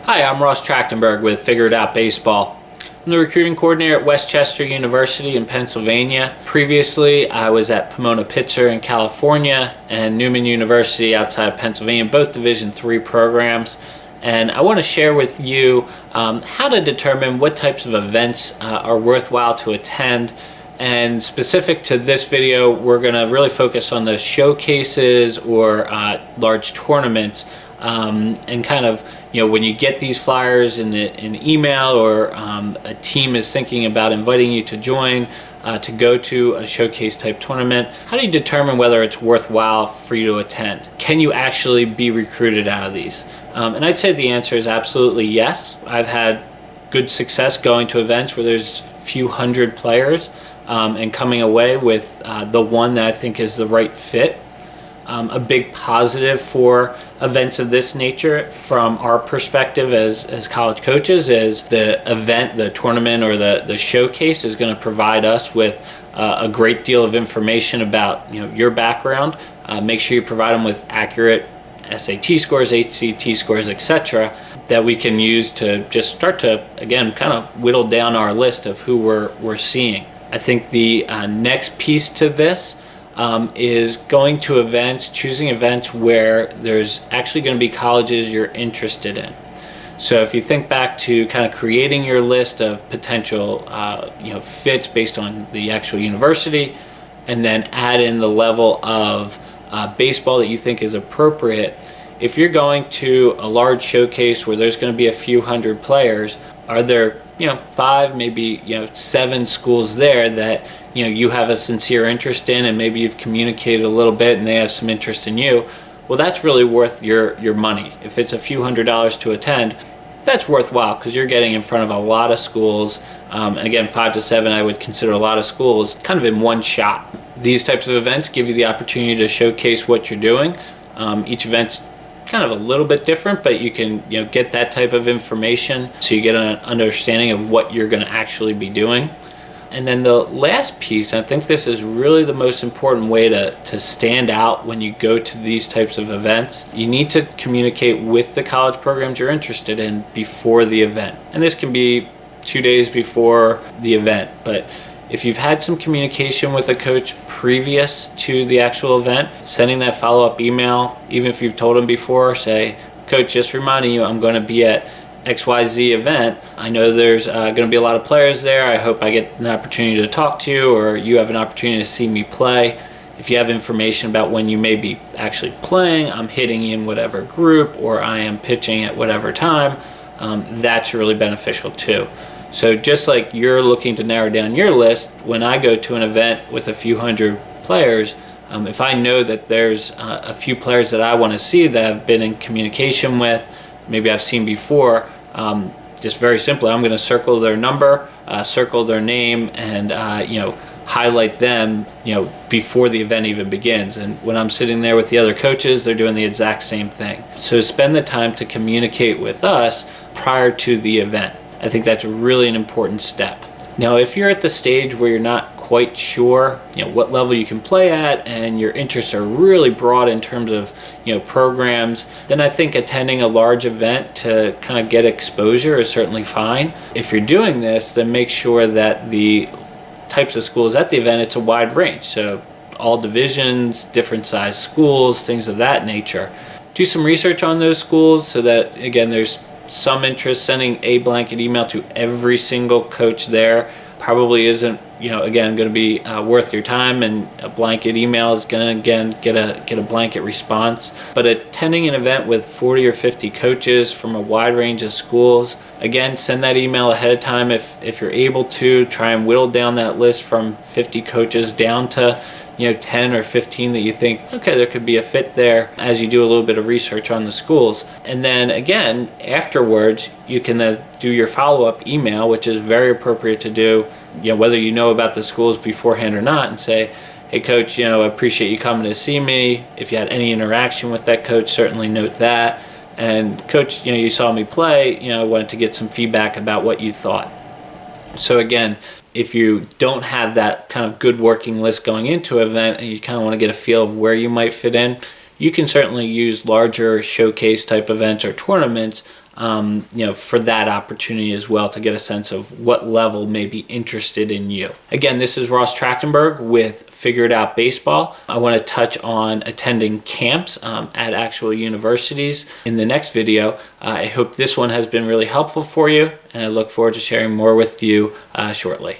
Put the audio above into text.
Hi, I'm Ross Trachtenberg with Figure It Out Baseball. I'm the recruiting coordinator at Westchester University in Pennsylvania. Previously, I was at Pomona-Pitzer in California and Newman University outside of Pennsylvania, both Division III programs. And I want to share with you how to determine what types of events are worthwhile to attend. And specific to this video, we're going to really focus on the showcases or large tournaments, and kind of, when you get these flyers in an email, or a team is thinking about inviting you to join to go to a showcase type tournament, how do you determine whether it's worthwhile for you to attend? Can you actually be recruited out of these? And I'd say the answer is absolutely yes. I've had good success going to events where there's a few hundred players and coming away with the one that I think is the right fit. A big positive for events of this nature from our perspective as college coaches is the event, the tournament, or the showcase is going to provide us with a great deal of information about your background. Make sure you provide them with accurate SAT scores, HCT scores, etc., that we can use to just start to, again, kind of whittle down our list of who we're seeing. I think the next piece to this is going to events, choosing events where there's actually going to be colleges you're interested in. So if you think back to kind of creating your list of potential fits based on the actual university, and then add in the level of baseball that you think is appropriate. If you're going to a large showcase where there's going to be a few hundred players, are there 5, maybe 7 schools there that you have a sincere interest in, and maybe you've communicated a little bit and they have some interest in you? Well, that's really worth your money. If it's a few $100s to attend, that's worthwhile because you're getting in front of a lot of schools. And again, 5 to 7 I would consider a lot of schools kind of in one shot. These types of events give you the opportunity to showcase what you're doing. Each event's kind of a little bit different, but you can get that type of information so you get an understanding of what you're going to actually be doing. And then the last piece, I think this is really the most important way to stand out when you go to these types of events. You need to communicate with the college programs you're interested in before the event. And this can be 2 days before the event, but if you've had some communication with a coach previous to the actual event, sending that follow-up email, even if you've told them before, say, Coach, just reminding you, I'm going to be at XYZ event. I know there's going to be a lot of players there. I hope I get an opportunity to talk to you, or you have an opportunity to see me play. If you have information about when you may be actually playing, I'm hitting in whatever group, or I am pitching at whatever time, that's really beneficial too. So just like you're looking to narrow down your list, when I go to an event with a few hundred players, if I know that there's a few players that I want to see that I've been in communication with, maybe I've seen before, just very simply, I'm going to circle their number, circle their name, and highlight them before the event even begins. And when I'm sitting there with the other coaches, they're doing the exact same thing. So spend the time to communicate with us prior to the event. I think that's really an important step. Now, if you're at the stage where you're not quite sure what level you can play at, and your interests are really broad in terms of programs, then I think attending a large event to kind of get exposure is certainly fine. If you're doing this, then make sure that the types of schools at the event, it's a wide range. So all divisions, different size schools, things of that nature. Do some research on those schools so that, again, there's some interest. Sending a blanket email to every single coach there probably isn't going to be worth your time, and a blanket email is going to get a blanket response. But attending an event with 40 or 50 coaches from a wide range of schools, again, send that email ahead of time. If you're able to, try and whittle down that list from 50 coaches down to 10 or 15 that you think, okay, there could be a fit there, as you do a little bit of research on the schools. And then again, afterwards, you can do your follow-up email, which is very appropriate to do, whether you know about the schools beforehand or not, and say, hey coach, I appreciate you coming to see me. If you had any interaction with that coach, certainly note that. And coach, you saw me play, I wanted to get some feedback about what you thought. So again, if you don't have that kind of good working list going into an event, and you kind of want to get a feel of where you might fit in, you can certainly use larger showcase type events or tournaments for that opportunity as well, to get a sense of what level may be interested in you. Again, this is Ross Trachtenberg with Figure It Out Baseball. I want to touch on attending camps at actual universities in the next video. I hope this one has been really helpful for you, and I look forward to sharing more with you shortly.